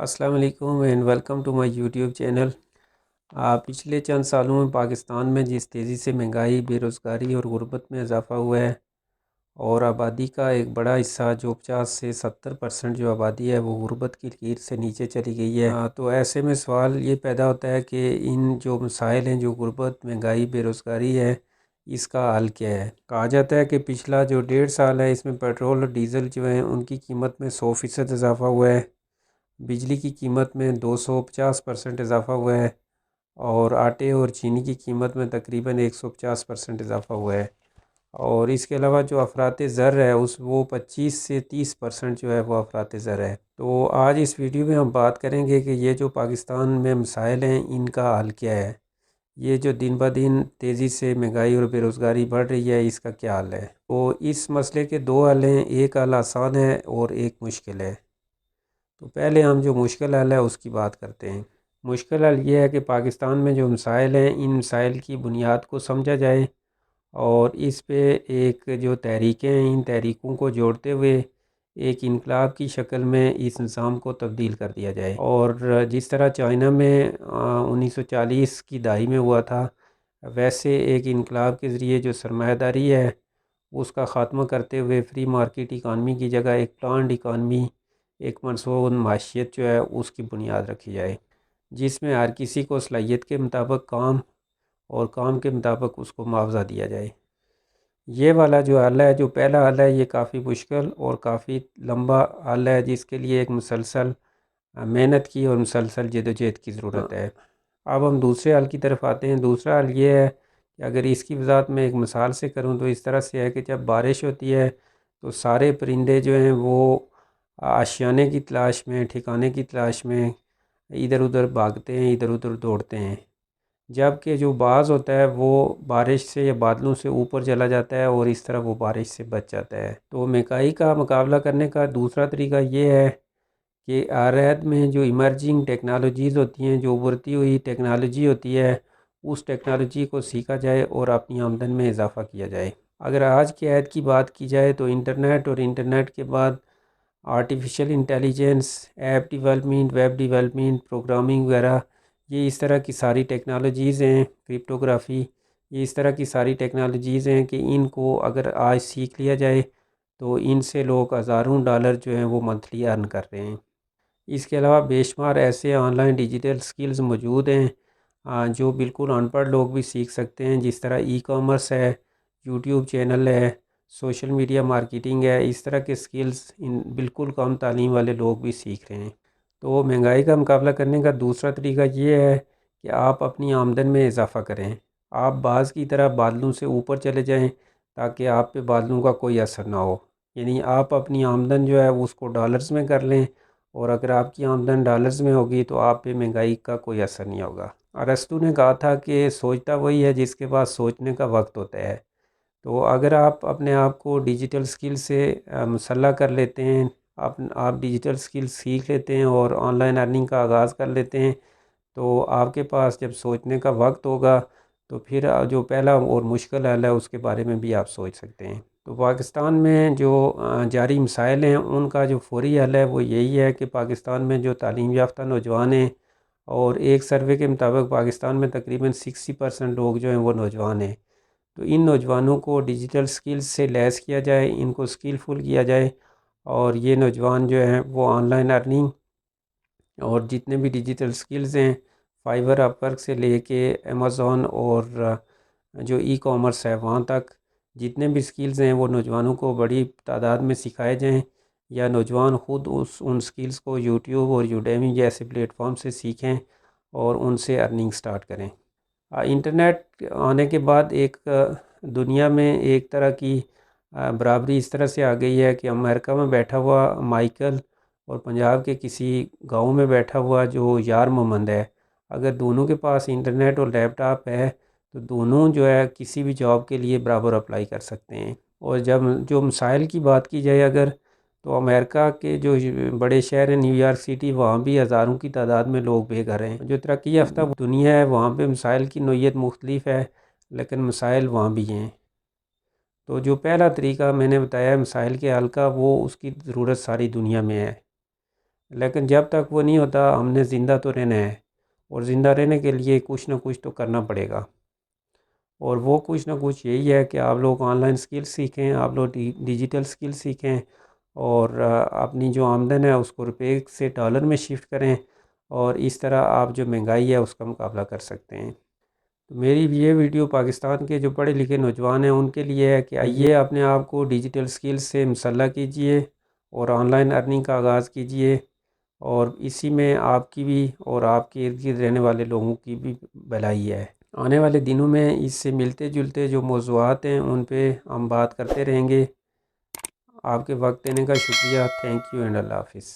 السلام علیکم and welcome to my YouTube channel. پچھلے چند سالوں میں پاکستان میں جس تیزی سے مہنگائی، بے روزگاری اور غربت میں اضافہ ہوا ہے اور آبادی کا ایک بڑا حصہ جو 50 سے 70% جو آبادی ہے وہ غربت کی لکیر سے نیچے چلی گئی ہے، تو ایسے میں سوال یہ پیدا ہوتا ہے کہ ان جو مسائل ہیں، جو غربت، مہنگائی، بے روزگاری ہے، اس کا حل کیا ہے؟ کہا جاتا ہے کہ پچھلا جو 1.5 سال ہے اس میں پیٹرول اور ڈیزل جو ہیں ان کی قیمت میں 100% اضافہ ہوا ہے، بجلی کی قیمت میں 250% اضافہ ہوا ہے اور آٹے اور چینی کی قیمت میں تقریباً 150% اضافہ ہوا ہے، اور اس کے علاوہ جو افراط زر ہے وہ 25 سے 30% جو ہے وہ افراط زر ہے۔ تو آج اس ویڈیو میں ہم بات کریں گے کہ یہ جو پاکستان میں مسائل ہیں ان کا حل کیا ہے، یہ جو دن بہ دن تیزی سے مہنگائی اور بے روزگاری بڑھ رہی ہے اس کا کیا حل ہے؟ تو اس مسئلے کے دو حل ہیں، ایک حل آسان ہے اور ایک مشکل ہے۔ تو پہلے ہم جو مشکل حل ہے اس کی بات کرتے ہیں۔ مشکل حل یہ ہے کہ پاکستان میں جو مسائل ہیں ان مسائل کی بنیاد کو سمجھا جائے اور اس پہ ایک جو تحریکیں ہیں ان تحریکوں کو جوڑتے ہوئے ایک انقلاب کی شکل میں اس نظام کو تبدیل کر دیا جائے، اور جس طرح چائنا میں 1940 کی دہائی میں ہوا تھا ویسے ایک انقلاب کے ذریعے جو سرمایہ داری ہے اس کا خاتمہ کرتے ہوئے فری مارکیٹ اکانومی کی جگہ ایک پلانڈ اکانومی، ایک منصوبہ معیشت جو ہے اس کی بنیاد رکھی جائے، جس میں ہر کسی کو صلاحیت کے مطابق کام اور کام کے مطابق اس کو معاوضہ دیا جائے۔ یہ والا جو حل ہے، جو پہلا حل ہے، یہ کافی مشکل اور کافی لمبا حل ہے جس کے لیے ایک مسلسل محنت کی اور مسلسل جدوجہد کی ضرورت ہے۔ اب ہم دوسرے حل کی طرف آتے ہیں۔ دوسرا حل یہ ہے کہ اگر اس کی وضاحت میں ایک مثال سے کروں تو اس طرح سے ہے کہ جب بارش ہوتی ہے تو سارے پرندے جو ہیں وہ آشیانے کی تلاش میں، ٹھکانے کی تلاش میں ادھر ادھر بھاگتے ہیں، ادھر ادھر دوڑتے ہیں، جبکہ جو باز ہوتا ہے وہ بارش سے یا بادلوں سے اوپر چلا جاتا ہے اور اس طرح وہ بارش سے بچ جاتا ہے۔ تو مہنگائی کا مقابلہ کرنے کا دوسرا طریقہ یہ ہے کہ عہد میں جو ایمرجنگ ٹیکنالوجیز ہوتی ہیں، جو ابھرتی ہوئی ٹیکنالوجی ہوتی ہے، اس ٹیکنالوجی کو سیکھا جائے اور اپنی آمدن میں اضافہ کیا جائے۔ اگر آج کے عہد کی بات کی جائے تو انٹرنیٹ اور انٹرنیٹ کے بعد artificial intelligence, app development, web development, programming وغیرہ، یہ اس طرح کی ساری ٹیکنالوجیز ہیں، کرپٹوگرافی، یہ اس طرح کی ساری ٹیکنالوجیز ہیں کہ ان کو اگر آج سیکھ لیا جائے تو ان سے لوگ ہزاروں ڈالر جو ہیں وہ منتھلی ارن کر رہے ہیں۔ اس کے علاوہ بے شمار ایسے آن لائن ڈیجیٹل سکلز موجود ہیں جو بالکل ان پڑھ لوگ بھی سیکھ سکتے ہیں، جس طرح ای کامرس ہے، یوٹیوب چینل ہے، سوشل میڈیا مارکیٹنگ ہے، اس طرح کے سکلز بالکل کم تعلیم والے لوگ بھی سیکھ رہے ہیں۔ تو مہنگائی کا مقابلہ کرنے کا دوسرا طریقہ یہ ہے کہ آپ اپنی آمدن میں اضافہ کریں، آپ باز کی طرح بادلوں سے اوپر چلے جائیں تاکہ آپ پہ بادلوں کا کوئی اثر نہ ہو، یعنی آپ اپنی آمدن جو ہے اس کو ڈالرز میں کر لیں، اور اگر آپ کی آمدن ڈالرز میں ہوگی تو آپ پہ مہنگائی کا کوئی اثر نہیں ہوگا۔ ارسطو نے کہا تھا کہ سوچتا وہی ہے جس کے پاس سوچنے کا وقت ہوتا ہے۔ تو اگر آپ اپنے آپ کو ڈیجیٹل سکل سے مسلح کر لیتے ہیں، آپ ڈیجیٹل سکل سیکھ لیتے ہیں اور آن لائن ارننگ کا آغاز کر لیتے ہیں، تو آپ کے پاس جب سوچنے کا وقت ہوگا تو پھر جو پہلا اور مشکل حل ہے اس کے بارے میں بھی آپ سوچ سکتے ہیں۔ تو پاکستان میں جو جاری مسائل ہیں ان کا جو فوری حل ہے وہ یہی ہے کہ پاکستان میں جو تعلیم یافتہ نوجوان ہیں، اور ایک سروے کے مطابق پاکستان میں تقریباً 60% لوگ جو ہیں وہ نوجوان ہیں، تو ان نوجوانوں کو ڈیجیٹل سکلز سے لیس کیا جائے، ان کو سکلفل کیا جائے، اور یہ نوجوان جو ہیں وہ آن لائن ارننگ اور جتنے بھی ڈیجیٹل سکلز ہیں، فائور اپ ورک سے لے کے امیزون اور جو ای کامرس ہے وہاں تک جتنے بھی سکلز ہیں وہ نوجوانوں کو بڑی تعداد میں سکھائے جائیں، یا نوجوان خود ان سکلز کو یوٹیوب اور یوڈیمی جیسے پلیٹ فارم سے سیکھیں اور ان سے ارننگ سٹارٹ کریں۔ انٹرنیٹ آنے کے بعد ایک دنیا میں ایک طرح کی برابری اس طرح سے آ گئی ہے کہ امریکہ میں بیٹھا ہوا مائیکل اور پنجاب کے کسی گاؤں میں بیٹھا ہوا جو یار محمد ہے، اگر دونوں کے پاس انٹرنیٹ اور لیپ ٹاپ ہے تو دونوں جو ہے کسی بھی جاب کے لیے برابر اپلائی کر سکتے ہیں۔ اور جب جو مسائل کی بات کی جائے اگر، تو امریکہ کے جو بڑے شہر ہیں نیو یارک سٹی، وہاں بھی ہزاروں کی تعداد میں لوگ بے گھر ہیں۔ جو ترقی یافتہ دنیا ہے وہاں پہ مسائل کی نوعیت مختلف ہے لیکن مسائل وہاں بھی ہیں۔ تو جو پہلا طریقہ میں نے بتایا ہے مسائل کے حل کا، وہ اس کی ضرورت ساری دنیا میں ہے، لیکن جب تک وہ نہیں ہوتا ہم نے زندہ تو رہنا ہے، اور زندہ رہنے کے لیے کچھ نہ کچھ تو کرنا پڑے گا، اور وہ کچھ نہ کچھ یہی ہے کہ آپ لوگ آن لائن سکل سیکھیں، آپ لوگ ڈیجیٹل سکل سیکھیں، اور اپنی جو آمدن ہے اس کو روپے سے ڈالر میں شفٹ کریں، اور اس طرح آپ جو مہنگائی ہے اس کا مقابلہ کر سکتے ہیں۔ تو میری یہ ویڈیو پاکستان کے جو پڑھے لکھے نوجوان ہیں ان کے لیے ہے کہ آئیے اپنے آپ کو ڈیجیٹل سکل سے مسلح کیجئے اور آن لائن ارننگ کا آغاز کیجئے، اور اسی میں آپ کی بھی اور آپ کے ارد گرد رہنے والے لوگوں کی بھی بھلائی ہے۔ آنے والے دنوں میں اس سے ملتے جلتے جو موضوعات ہیں ان پہ ہم بات کرتے رہیں گے۔ آپ کے وقت دینے کا شکریہ۔ تھینک یو اینڈ اللہ حافظ۔